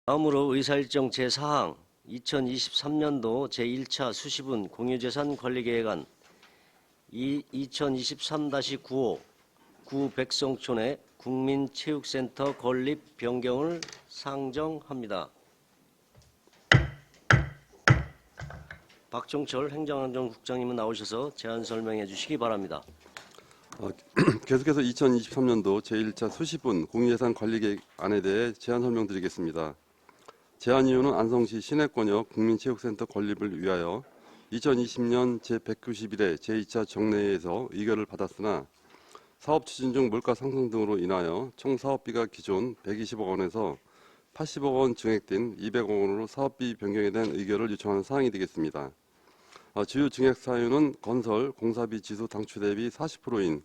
다음으로 의사일정 제4항 2023년도 제1차 수시분 공유재산 관리계획안 2023-95 구 백성촌의 국민체육센터 건립 변경을 상정합니다. 박종철 행정안전국장님은 나오셔서 제안 설명해 주시기 바랍니다. 계속해서 2023년도 제1차 수시분 공유예산 관리계획안에 대해 제안 설명드리겠습니다. 제안 이유는 안성시 시내권역 국민체육센터 건립을 위하여 2020년 제191회 제2차 정례회에서 의결을 받았으나 사업 추진 중 물가 상승 등으로 인하여 총 사업비가 기존 120억 원에서 80억 원 증액된 200억 원으로 사업비 변경에 대한 의결을 요청하는 사항이 되겠습니다. 주요 증액 사유는 건설, 공사비 지수 당초 대비 40%인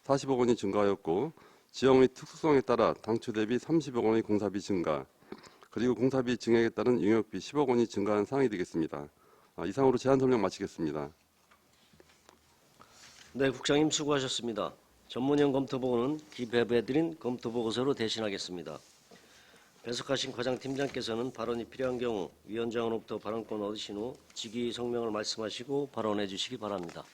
40억 원이 증가하였고 지역의 특수성에 따라 당초 대비 30억 원의 공사비 증가, 그리고 공사비 증액에 따른 용역비 10억 원이 증가한 사항이 되겠습니다. 이상으로 제안 설명 마치겠습니다. 네, 국장님 수고하셨습니다. 전문위원 검토보고는 기배배드린 검토보고서로 대신하겠습니다. 배석하신 과장팀장께서는 발언이 필요한 경우 위원장으로부터 발언권 얻으신 후 직위 성명을 말씀하시고 발언해 주시기 바랍니다.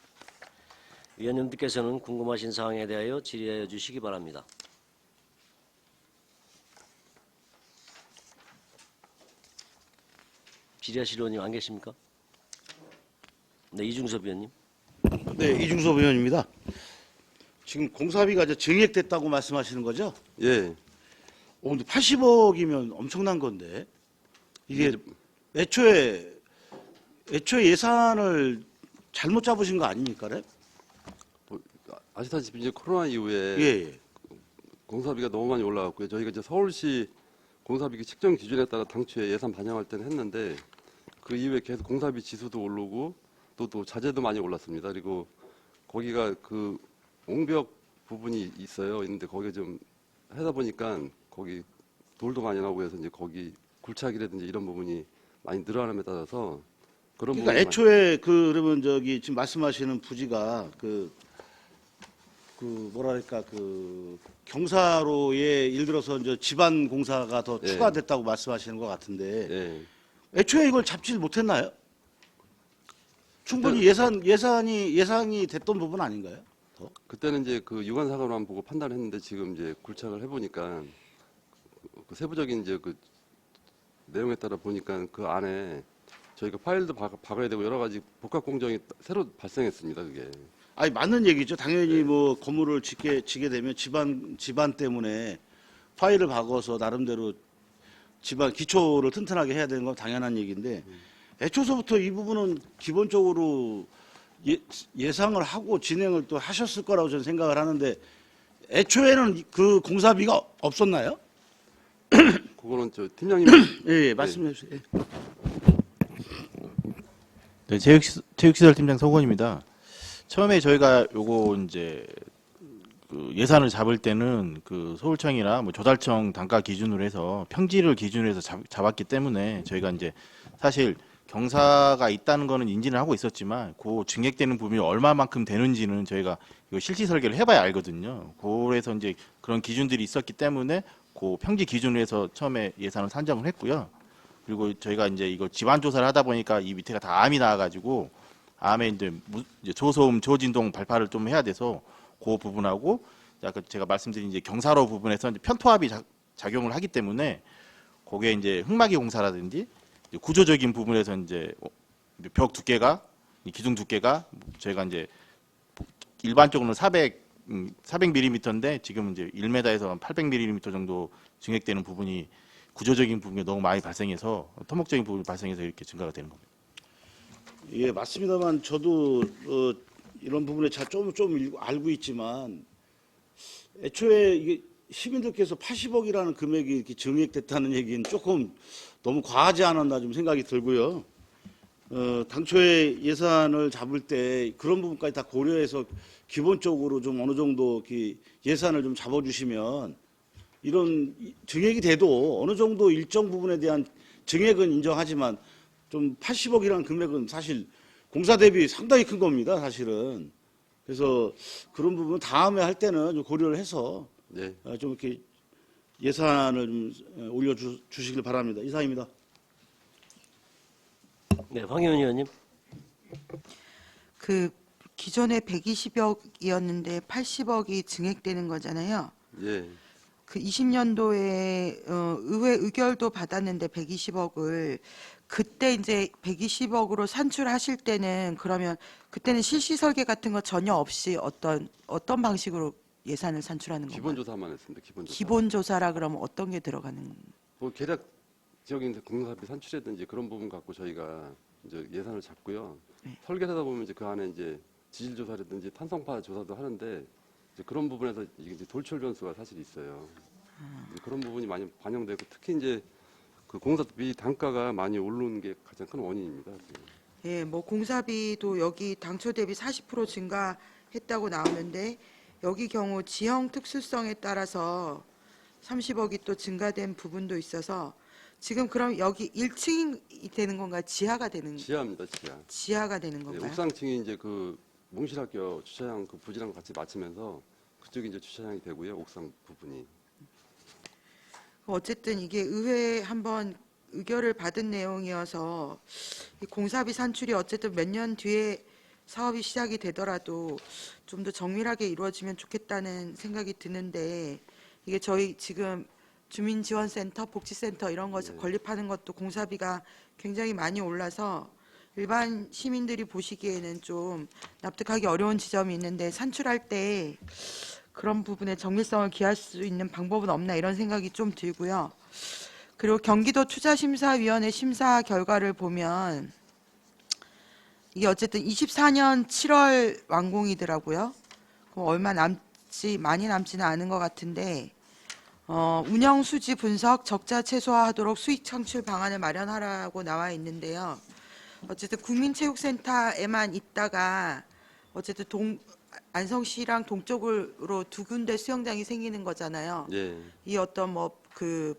위원님들께서는 궁금하신 사항에 대하여 질의하여 주시기 바랍니다. 질의하실 의원님 안 계십니까? 네, 이중섭 위원님. 네, 이중섭 의원입니다. 지금 공사비가 이제 증액됐다고 말씀하시는 거죠? 예, 근데 80억이면 엄청난 건데 이게 애초에 예산을 잘못 잡으신 거 아닙니까? 네? 아시다시피 이제 코로나 이후에 예. 공사비가 너무 많이 올라갔고요. 저희가 이제 서울시 공사비 측정 기준에 따라 당초에 예산 반영할 때는 했는데 그 이후에 계속 공사비 지수도 오르고 또 자재도 많이 올랐습니다. 그리고 거기가 그 옹벽 부분이 있는데 거기에 좀 하다 보니까 거기 돌도 많이 나오고 해서 이제 거기 굴착이라든지 이런 부분이 많이 늘어남에 따라서 그런 그러니까 부분이 애초에 그러면 저기 지금 말씀하시는 부지가 그 뭐랄까 그 경사로에 예를 들어서 이제 집안 공사가 더 예. 추가됐다고 말씀하시는 것 같은데 예. 애초에 이걸 잡지 못했나요? 충분히 예상이 됐던 부분 아닌가요? 그때는 이제 그 유관 사고로만 보고 판단했는데 지금 이제 굴착을 해보니까 그 세부적인 이제 그 내용에 따라 보니까 그 안에 저희가 파일도 박아야 되고 여러 가지 복합 공정이 새로 발생했습니다. 그게. 아니 맞는 얘기죠. 당연히 뭐 건물을 지게 되면 집안 때문에 파일을 박아서 나름대로 집안 기초를 튼튼하게 해야 되는 건 당연한 얘기인데 애초서부터 이 부분은 기본적으로 예상을 하고 진행을 또 하셨을 거라고 저는 생각을 하는데 애초에는 그 공사비가 없었나요? 그거는 저 팀장님 예, 말씀해 주세요. 예. 네, 체육시설팀장 서건입니다. 처음에 저희가 요거 이제 그 예산을 잡을 때는 그 서울청이나 뭐 조달청 단가 기준으로 해서 평지를 기준으로 해서 잡았기 때문에 저희가 이제 사실 경사가 있다는 거는 인지는 하고 있었지만 그 증액되는 부분이 얼마만큼 되는지는 저희가 이거 실시 설계를 해봐야 알거든요. 그래서 이제 그런 기준들이 있었기 때문에 그 평지 기준으로 해서 처음에 예산을 산정을 했고요. 그리고 저희가 이제 이거 집안 조사를 하다 보니까 이 밑에가 다 암이 나와가지고 암에 이제 저소음, 저진동 발파를 좀 해야 돼서 그 부분하고 아까 제가 말씀드린 이제 경사로 부분에서 이제 편토합이 작용을 하기 때문에 거기에 이제 흙막이 공사라든지 이제 구조적인 부분에서 이제 벽 두께가 기둥 두께가 저희가 이제 일반적으로는 400mm인데 지금 이제 1m에서 800mm 정도 증액되는 부분이 구조적인 부분이 너무 많이 발생해서 토목적인 부분이 발생해서 이렇게 증가가 되는 겁니다. 예, 맞습니다만 저도 이런 부분에 좀 알고 있지만 애초에 이게 시민들께서 80억이라는 금액이 이렇게 증액됐다는 얘기는 조금 너무 과하지 않았나 좀 생각이 들고요. 당초에 예산을 잡을 때 그런 부분까지 다 고려해서 기본적으로 좀 어느 정도 예산을 좀 잡아주시면 이런 증액이 돼도 어느 정도 일정 부분에 대한 증액은 인정하지만 좀 80억이라는 금액은 사실 공사 대비 상당히 큰 겁니다, 사실은. 그래서 그런 부분 다음에 할 때는 좀 고려를 해서 네. 좀 이렇게 예산을 좀 올려주시길 바랍니다. 이상입니다. 네, 황희연 의원님. 그 기존에 120억이었는데 80억이 증액되는 거잖아요. 예. 그 20년도에 의회 의결도 받았는데 120억을 그때 이제 120억으로 산출하실 때는 그러면 그때는 실시 설계 같은 거 전혀 없이 어떤 방식으로 예산을 산출하는 건가요? 기본조사만 했습니다. 기본조사. 기본조사라 그러면 어떤 게 들어가는? 뭐 계략적인 공사비 산출이라든지 그런 부분 갖고 저희가 이제 예산을 잡고요. 네. 설계하다 보면 이제 그 안에 이제 지질 조사라든지 탄성파 조사도 하는데 이제 그런 부분에서 이게 이제 돌출 변수가 사실 있어요. 이제 그런 부분이 많이 반영되고 특히 이제 그 공사비 단가가 많이 오르는 게 가장 큰 원인입니다. 지금. 예, 뭐 공사비도 여기 당초 대비 40% 증가했다고 나오는데 여기 경우 지형 특수성에 따라서 30억이 또 증가된 부분도 있어서 지금 그럼 여기 1층이 되는 건가요? 지하가 되는 지하입니다, 지하. 지하가 되는 네, 건가요? 옥상층이 이제 그 몽실학교 주차장 그 부지랑 같이 맞추면서 그쪽이 이제 주차장이 되고요, 옥상 부분이. 어쨌든 이게 의회에 한번 의결을 받은 내용이어서 이 공사비 산출이 어쨌든 몇 년 뒤에 사업이 시작이 되더라도 좀 더 정밀하게 이루어지면 좋겠다는 생각이 드는데 이게 저희 지금 주민지원센터, 복지센터 이런 거 네. 건립하는 것도 공사비가 굉장히 많이 올라서 일반 시민들이 보시기에는 좀 납득하기 어려운 지점이 있는데 산출할 때 그런 부분에 정밀성을 기할 수 있는 방법은 없나 이런 생각이 좀 들고요. 그리고 경기도 투자심사위원회 심사 결과를 보면 이게 어쨌든 24년 7월 완공이더라고요. 그럼 얼마 많이 남지는 않은 것 같은데 운영 수지 분석 적자 최소화하도록 수익 창출 방안을 마련하라고 나와 있는데요. 어쨌든 국민체육센터에만 있다가 어쨌든 안성시랑 동쪽으로 두 군데 수영장이 생기는 거잖아요. 예. 이 어떤 뭐 그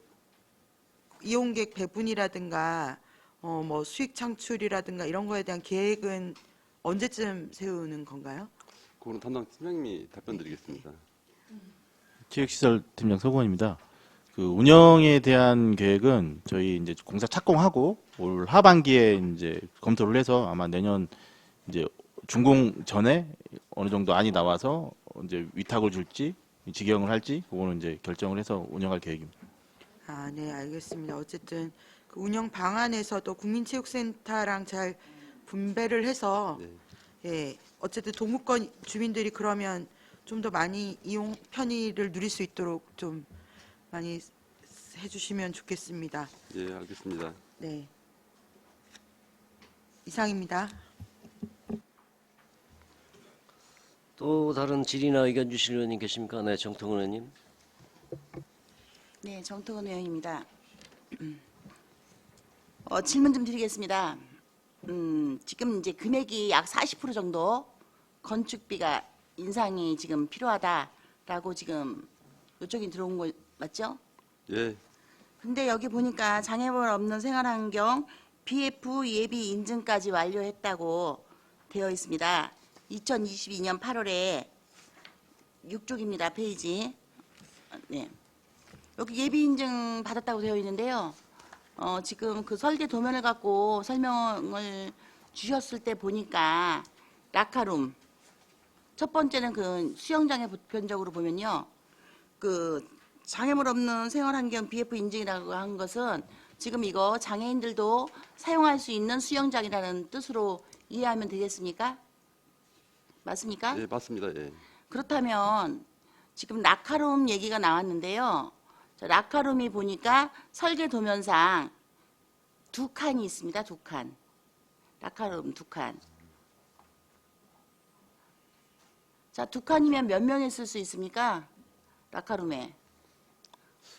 이용객 배분이라든가 뭐 수익 창출이라든가 이런 거에 대한 계획은 언제쯤 세우는 건가요? 그거는 담당 팀장님이 답변드리겠습니다. 체육시설팀장 서구원입니다. 그 운영에 대한 계획은 저희 이제 공사 착공하고 올 하반기에 이제 검토를 해서 아마 내년 이제 준공 전에 어느 정도 안이 나와서 이제 위탁을 줄지 직영을 할지 그거는 이제 결정을 해서 운영할 계획입니다. 아, 네, 알겠습니다. 어쨌든 그 운영 방안에서도 국민체육센터랑 잘 분배를 해서 네. 예, 어쨌든 동구권 주민들이 그러면 좀 더 많이 이용 편의를 누릴 수 있도록 좀 많이 해주시면 좋겠습니다. 예, 알겠습니다. 네, 이상입니다. 또 다른 질의나 의견 주실 의원님 계십니까? 네, 정통은 의원님. 네, 정통은 의원입니다. 질문 좀 드리겠습니다. 지금 이제 금액이 약 40% 정도 건축비가 인상이 지금 필요하다라고 지금 요청이 들어온 거 맞죠? 예, 근데 여기 보니까 장애물 없는 생활환경 BF 예비 인증까지 완료했다고 되어 있습니다. 2022년 8월에 6쪽입니다. 페이지. 네. 여기 예비 인증 받았다고 되어 있는데요. 지금 그 설계 도면을 갖고 설명을 주셨을 때 보니까 라카룸 첫 번째는 그 수영장의 보편적으로 보면요. 그 장애물 없는 생활환경 BF 인증이라고 한 것은 지금 이거 장애인들도 사용할 수 있는 수영장이라는 뜻으로 이해하면 되겠습니까? 맞습니까? 예, 맞습니다. 예. 그렇다면 지금 라카룸 얘기가 나왔는데요. 저 라카룸이 보니까 설계 도면상 두 칸이 있습니다. 두 칸. 라카룸 두 칸. 자, 두 칸이면 몇 명이 쓸 수 있습니까? 라카룸에.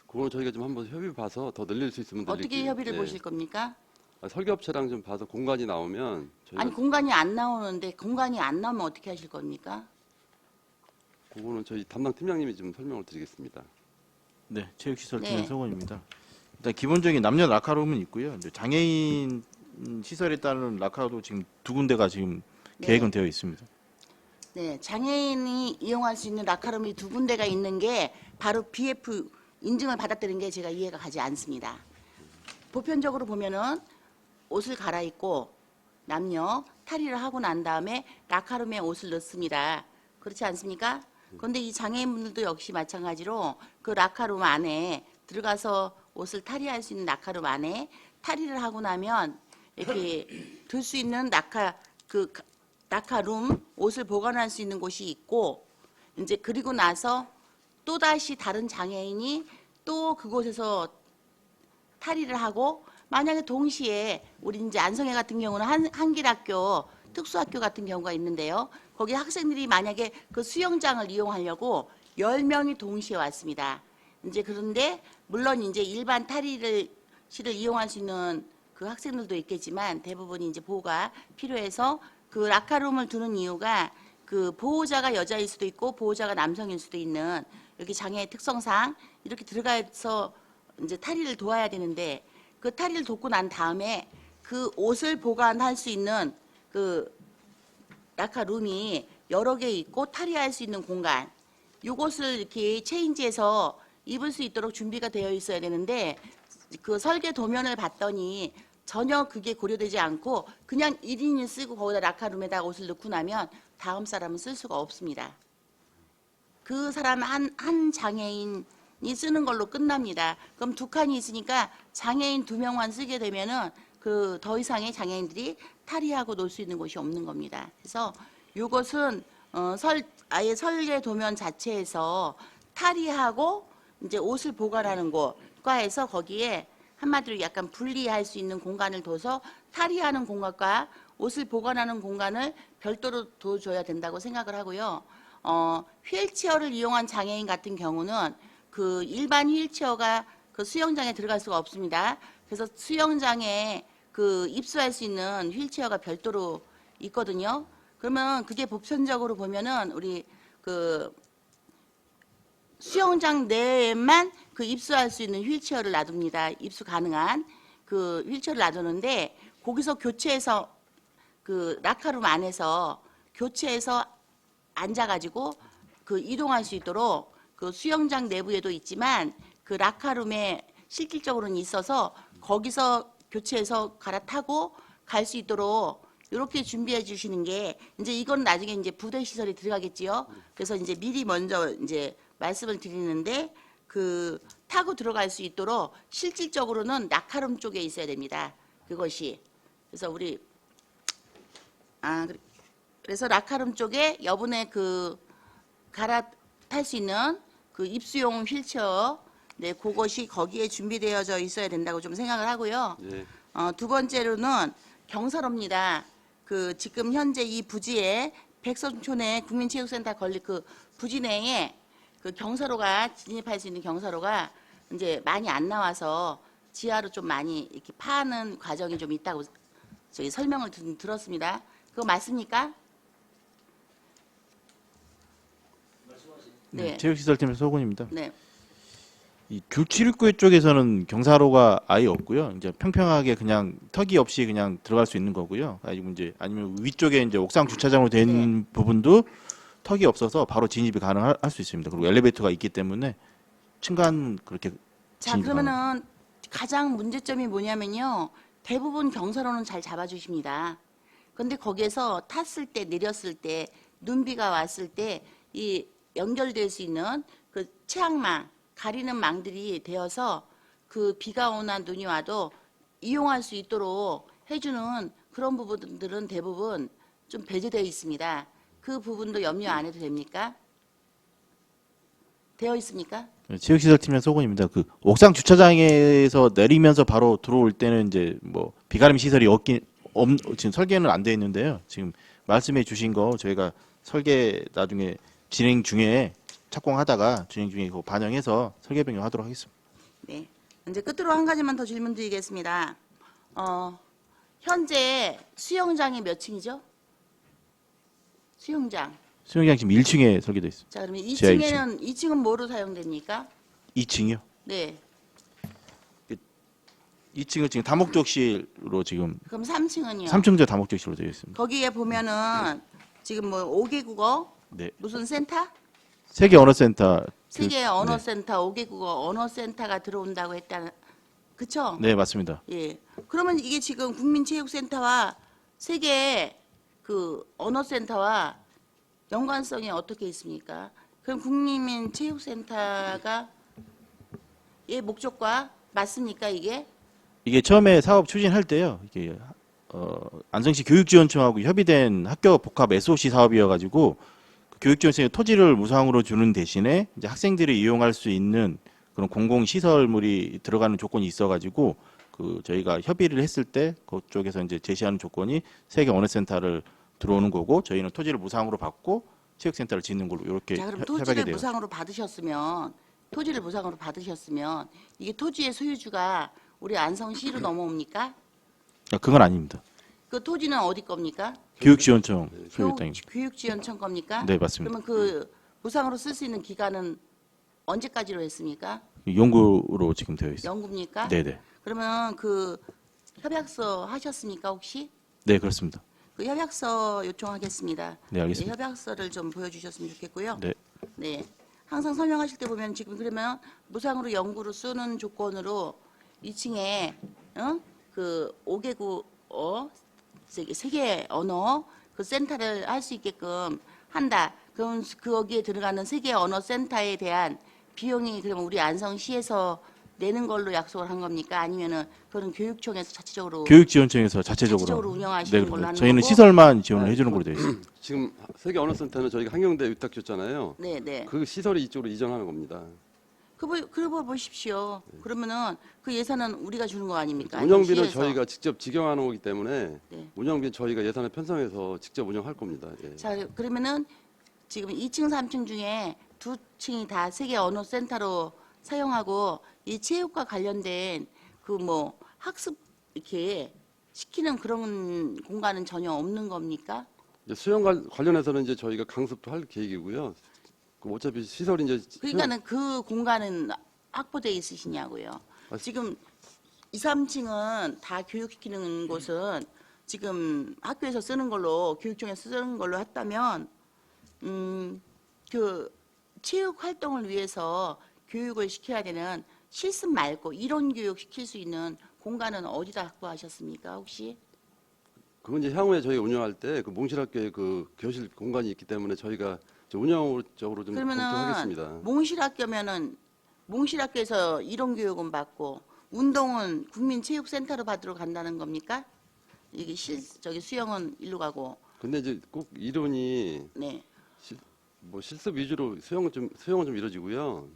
그거는 저희가 좀 한번 협의 봐서 더 늘릴 수 있으면 늘릴게요. 어떻게 협의를 예. 보실 겁니까? 설계업체랑 좀 봐서 공간이 나오면 저희가 아니, 공간이 안 나오는데 공간이 안 나오면 어떻게 하실 겁니까? 그거는 저희 담당 팀장님이 좀 설명을 드리겠습니다. 네, 체육시설팀장 네. 서구원입니다. 일단 기본적인 남녀 라카룸은 있고요. 이제 장애인 시설에 따른 라카도 지금 두 군데가 지금 네. 계획은 되어 있습니다. 네, 장애인이 이용할 수 있는 라카룸이 두 군데가 있는 게 바로 BF 인증을 받았다는 게 제가 이해가 가지 않습니다. 보편적으로 보면은 옷을 갈아입고 남녀 탈의를 하고 난 다음에 라카룸에 옷을 넣습니다. 그렇지 않습니까? 그런데 이 장애인분들도 역시 마찬가지로 그 라카룸 안에 들어가서 옷을 탈의할 수 있는 라카룸 안에 탈의를 하고 나면 이렇게 둘 수 있는 라카룸 옷을 보관할 수 있는 곳이 있고 이제 그리고 나서 또 다시 다른 장애인이 또 그곳에서 탈의를 하고 만약에 동시에 우리 이제 안성회 같은 경우는 한길학교 특수학교 같은 경우가 있는데요. 거기 학생들이 만약에 그 수영장을 이용하려고 10명이 동시에 왔습니다. 이제 그런데 물론 이제 일반 탈의실을 이용할 수 있는 그 학생들도 있겠지만 대부분이 이제 보호가 필요해서 그 라카룸을 두는 이유가 그 보호자가 여자일 수도 있고 보호자가 남성일 수도 있는 이렇게 장애의 특성상 이렇게 들어가서 이제 탈의를 도와야 되는데 그 탈의를 돕고 난 다음에 그 옷을 보관할 수 있는 그 라카룸이 여러 개 있고 탈의할 수 있는 공간 이곳을 이렇게 체인지해서 입을 수 있도록 준비가 되어 있어야 되는데 그 설계 도면을 봤더니 전혀 그게 고려되지 않고 그냥 1인이 쓰고 거기다 라카룸에다 옷을 넣고 나면 다음 사람은 쓸 수가 없습니다. 그 사람 한 장애인이 쓰는 걸로 끝납니다. 그럼 두 칸이 있으니까 장애인 2명만 쓰게 되면은 그 더 이상의 장애인들이 탈의하고 놀 수 있는 곳이 없는 겁니다. 그래서 이것은 아예 설계 도면 자체에서 탈의하고 이제 옷을 보관하는 곳과에서 거기에 한마디로 약간 분리할 수 있는 공간을 둬서 탈의하는 공간과 옷을 보관하는 공간을 별도로 둬줘야 된다고 생각을 하고요. 휠체어를 이용한 장애인 같은 경우는 그 일반 휠체어가 그 수영장에 들어갈 수가 없습니다. 그래서 수영장에 그 입수할 수 있는 휠체어가 별도로 있거든요. 그러면 그게 보편적으로 보면은 우리 그 수영장 내에만 그 입수할 수 있는 휠체어를 놔둡니다. 입수 가능한 그 휠체어를 놔두는데 거기서 교체해서 그 라카룸 안에서 교체해서 앉아가지고 그 이동할 수 있도록 그 수영장 내부에도 있지만 그 라카룸에 실질적으로는 있어서 거기서 교체해서 갈아타고 갈 수 있도록 이렇게 준비해 주시는 게 이제 이건 나중에 이제 부대 시설이 들어가겠지요. 그래서 이제 미리 먼저 이제 말씀을 드리는데 그 타고 들어갈 수 있도록 실질적으로는 라카룸 쪽에 있어야 됩니다. 그것이 그래서 우리 그래서 라카룸 쪽에 여분의 그 갈아탈 수 있는 그 입수용 휠체어 네 그것이 거기에 준비되어져 있어야 된다고 좀 생각을 하고요. 예. 두 번째로는 경사로입니다. 그 지금 현재 이 부지에 백선촌에 국민체육센터 건립 그 부지 내에 그 경사로가 진입할 수 있는 경사로가 이제 많이 안 나와서 지하로 좀 많이 이렇게 파는 과정이 좀 있다고 저희 설명을 들었습니다. 그거 맞습니까? 네. 체육시설팀 소군입니다. 네. 이 귤치류구회 쪽에서는 경사로가 아예 없고요. 이제 평평하게 그냥 턱이 없이 그냥 들어갈 수 있는 거고요. 아니면 위쪽에 이제 옥상 주차장으로 된 부분도 턱이 없어서 바로 진입이 가능할 수 있습니다. 그리고 엘리베이터가 있기 때문에 층간 그렇게 자 진입이 그러면은 가장 문제점이 뭐냐면요. 대부분 경사로는 잘 잡아주십니다. 그런데 거기에서 탔을 때 내렸을 때 눈비가 왔을 때 이 연결될 수 있는 그 채양망 가리는 망들이 되어서 그 비가 오나 눈이 와도 이용할 수 있도록 해주는 그런 부분들은 대부분 좀 배제되어 있습니다. 그 부분도 염려 안 해도 됩니까? 되어 있습니까? 체육시설팀의 소군입니다. 그 옥상 주차장에서 내리면서 바로 들어올 때는 이제 뭐 비가림 시설이 지금 설계는 안 돼 있는데요. 지금 말씀해 주신 거 저희가 설계 나중에 진행 중에 착공하다가 진행 중에 그거 반영해서 설계 변경하도록 하겠습니다. 네. 이제 끝으로 한 가지만 더 질문 드리겠습니다. 현재 수영장이 몇 층이죠? 수영장. 수영장 지금 1층에 설계되어 있습니다. 자, 그러면 지하 2층은 뭐로 사용됩니까? 2층이요? 네. 2층은 지금 다목적실로 지금 그럼 3층은요? 3층제 다목적실로 되어 있습니다. 거기에 보면은 지금 뭐 5개 국어 네. 무슨 센터? 세계 언어센터 세계 네. 언어센터, 5개국어 언어센터가 들어온다고 했다는, 그쵸? 네, 맞습니다. 예. 그러면 이게 지금 국민체육센터와 세계 그 언어센터와 연관성이 어떻게 있습니까? 그럼 국민체육센터가 예 목적과 맞습니까 이게? 이게 처음에 사업 추진할 때요. 이게 안성시 교육지원청하고 협의된 학교 복합 SOC 사업이어가지고 그 교육지원청에 토지를 무상으로 주는 대신에 이제 학생들이 이용할 수 있는 그런 공공 시설물이 들어가는 조건이 있어가지고 그 저희가 협의를 했을 때 그쪽에서 이제 제시하는 조건이 세계 언어센터를 들어오는 거고 저희는 토지를 무상으로 받고 체육센터를 짓는 걸로 이렇게 자 그럼 협약이 토지를 돼요. 무상으로 받으셨으면 이게 토지의 소유주가 우리 안성시로 넘어옵니까? 그건 아닙니다. 그 토지는 어디 겁니까? 교육지원청 소유 땅입니다. 교육지원청 겁니까? 네, 맞습니다. 그러면 그 무상으로 쓸 수 있는 기간은 언제까지로 했습니까? 연구로 지금 되어 있습니다. 연구입니까? 네네. 그러면 그 협약서 하셨습니까 혹시? 네, 그렇습니다. 그 협약서 요청하겠습니다. 네, 알겠습니다. 협약서를 좀 보여주셨으면 좋겠고요. 네. 네. 항상 설명하실 때 보면 지금 그러면 무상으로 연구로 쓰는 조건으로 2층에 그 5개국 세계 언어 그 센터를 할 수 있게끔 한다. 그럼 거기에 들어가는 세계 언어 센터에 대한 비용이 그러면 우리 안성시에서 내는 걸로 약속을 한 겁니까? 아니면은 그런 교육청에서 자체적으로 교육지원청에서 자체적으로 운영하시는 네, 걸로 하는 저희는 거고? 시설만 지원을 해주는 걸로 되어 있습니다. 지금 세계 언어센터는 저희가 한경대 위탁 줬잖아요. 네, 네. 그 시설이 이쪽으로 이전하는 겁니다. 그거 보십시오. 그러면은 그 예산은 우리가 주는 거 아닙니까? 운영비는 안성시에서. 저희가 직접 직영하는 거기 때문에 네. 운영비 저희가 예산을 편성해서 직접 운영할 겁니다. 예. 자, 그러면은 지금 2층, 3층 중에 2층이 다 세계 언어 센터로 사용하고 이 체육과 관련된 그 뭐 학습 이렇게 시키는 그런 공간은 전혀 없는 겁니까? 이제 수영 관련해서는 이제 저희가 강습도 할 계획이고요. 그 어차피 시설이 이제 그러니까는 그 공간은 확보돼 있으시냐고요. 지금 2, 3층은 다 교육시키는 곳은 지금 학교에서 쓰는 걸로 교육청에서 쓰는 걸로 했다면 그 체육 활동을 위해서 교육을 시켜야 되는 실습 말고 이론 교육 시킬 수 있는 공간은 어디다 확보하셨습니까 혹시? 그건 이제 향후에 저희가 운영할 때 그 몽실학교에 그 교실 공간이 있기 때문에 저희가 운영적으로 좀 그러면은 검토하겠습니다. 몽실학교면은 몽실학교에서 이론 교육은 받고 운동은 국민체육센터로 받으러 간다는 겁니까? 이게 저기 수영은 일로 가고 근데 이제 꼭 이론이 네. 뭐 실습 위주로 수영은 좀 이루어지고요.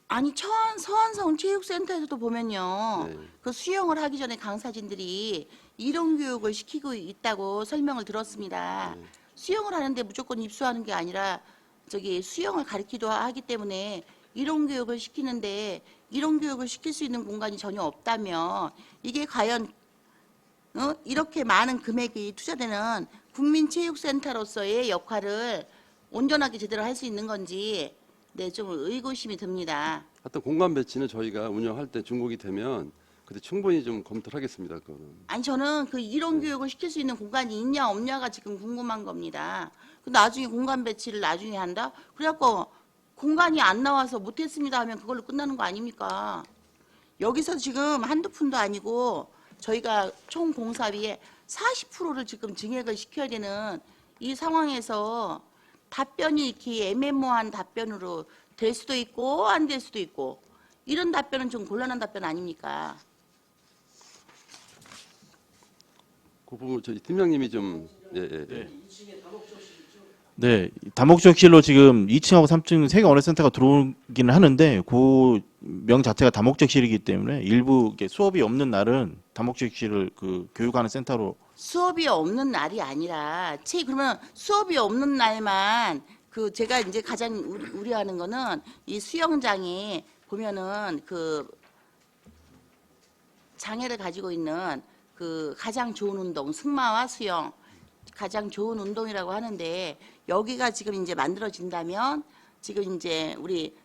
아니 서안성 체육센터에서도 보면요. 네. 그 수영을 하기 전에 강사진들이 이론 교육을 시키고 있다고 설명을 들었습니다. 네. 수영을 하는데 무조건 입수하는 게 아니라 저기 수영을 가르치기도 하기 때문에 이론 교육을 시키는데 이론 교육을 시킬 수 있는 공간이 전혀 없다면 이게 과연 이렇게 많은 금액이 투자되는 국민체육센터로서의 역할을 온전하게 제대로 할 수 있는 건지 네, 좀 의구심이 듭니다. 하여튼 공간 배치는 저희가 운영할 때 중복이 되면 그때 충분히 좀 검토를 하겠습니다. 그거는. 아니 저는 그 이론 교육을 시킬 수 있는 공간이 있냐 없냐가 지금 궁금한 겁니다. 그 나중에 공간 배치를 나중에 한다? 그래갖고 공간이 안 나와서 못했습니다 하면 그걸로 끝나는 거 아닙니까? 여기서 지금 한두 푼도 아니고 저희가 총 공사비의 40%를 지금 증액을 시켜야 되는 이 상황에서 답변이 이렇게 애매모호한 답변으로 될 수도 있고 안 될 수도 있고 이런 답변은 좀 곤란한 답변 아닙니까? 그 부분 저희 팀장님이 좀 예. 네, 다목적실로 지금 2층하고 3층 세계 언어센터가 들어오기는 하는데 그 명 자체가 다목적실이기 때문에 일부 이게 수업이 없는 날은 다목적실을 그 교육하는 센터로 수업이 없는 날이 아니라 그러면 수업이 없는 날만 그 제가 이제 가장 우려하는 거는 이 수영장이 보면은 그 장애를 가지고 있는 그 가장 좋은 운동 승마와 수영 가장 좋은 운동이라고 하는데 여기가 지금 이제 만들어진다면 지금 이제 우리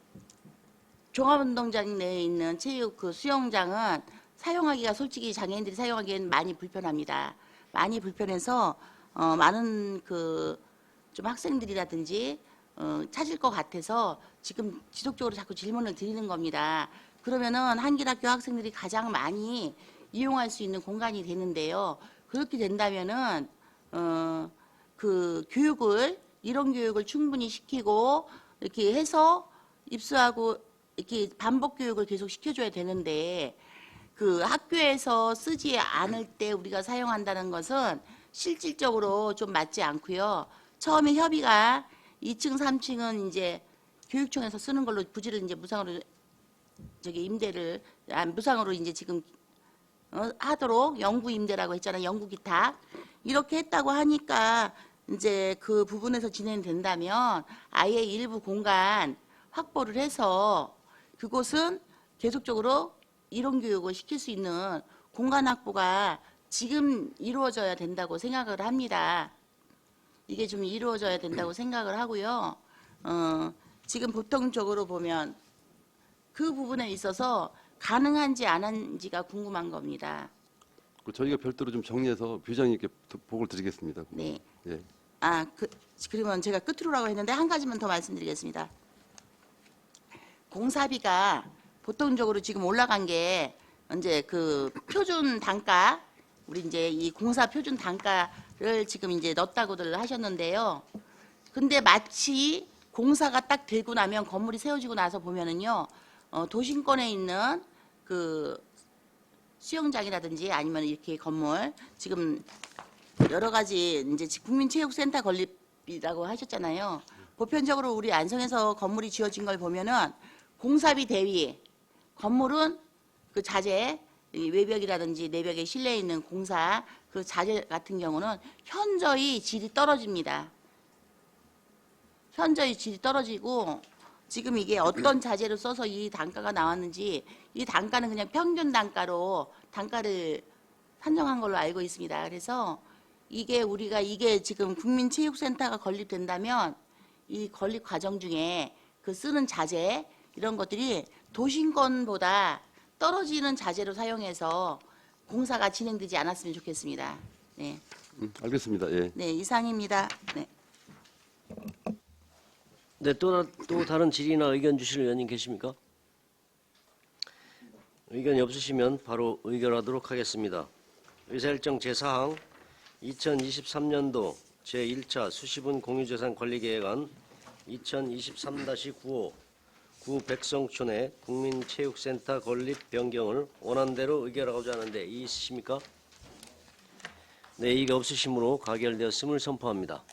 종합운동장 내에 있는 체육 그 수영장은 사용하기가 솔직히 장애인들이 사용하기에는 많이 불편합니다. 많이 불편해서 많은 그 좀 학생들이라든지 찾을 것 같아서 지금 지속적으로 자꾸 질문을 드리는 겁니다. 그러면은 한길학교 학생들이 가장 많이 이용할 수 있는 공간이 되는데요. 그렇게 된다면은 그 교육을 이런 교육을 충분히 시키고 이렇게 해서 입수하고 이렇게 반복 교육을 계속 시켜줘야 되는데 그 학교에서 쓰지 않을 때 우리가 사용한다는 것은 실질적으로 좀 맞지 않고요. 처음에 협의가 2층, 3층은 이제 교육청에서 쓰는 걸로 부지를 이제 무상으로 임대를 무상으로 이제 지금 하도록 영구 임대라고 했잖아요. 영구 기탁 이렇게 했다고 하니까 이제 그 부분에서 진행된다면 아예 일부 공간 확보를 해서 그곳은 계속적으로 이론 교육을 시킬 수 있는 공간 확보가 지금 이루어져야 된다고 생각을 합니다. 이게 좀 이루어져야 된다고 생각을 하고요. 지금 보통적으로 보면 그 부분에 있어서 가능한지 안 한지가 궁금한 겁니다. 저희가 별도로 좀 정리해서 부장님께 보고를 드리겠습니다. 네. 예. 그러면 제가 끝으로라고 했는데 한 가지만 더 말씀드리겠습니다. 공사비가 보통적으로 지금 올라간 게 이제 그 표준 단가 우리 이제 이 공사 표준 단가를 지금 이제 넣었다고들 하셨는데요. 근데 마치 공사가 딱 되고 나면 건물이 세워지고 나서 보면은요, 도심권에 있는 그 수영장이라든지 아니면 이렇게 건물 지금 여러 가지 이제 국민체육센터 건립이라고 하셨잖아요. 보편적으로 우리 안성에서 건물이 지어진 걸 보면은 공사비 대비 건물은 그 자재 이 외벽이라든지 내벽에 실내에 있는 공사 그 자재 같은 경우는 현저히 질이 떨어집니다. 현저히 질이 떨어지고 지금 이게 어떤 자재를 써서 이 단가가 나왔는지 이 단가는 그냥 평균 단가로 단가를 산정한 걸로 알고 있습니다. 그래서 이게 지금 국민체육센터가 건립된다면 이 건립 과정 중에 그 쓰는 자재 이런 것들이 도심권보다 떨어지는 자재로 사용해서 공사가 진행되지 않았으면 좋겠습니다. 네, 알겠습니다. 예. 네 이상입니다. 네. 네, 또 다른 질의나 의견 주실 의원님 계십니까? 의견이 없으시면 바로 의결하도록 하겠습니다. 의사일정 제4항 2023년도 제1차 수시분 공유재산 관리계획안 2023-95 구 백성촌의 국민체육센터 건립 변경을 원안대로 의결하고자 하는데 이의 있으십니까? 네, 이의가 없으시므로 가결되었음을 선포합니다.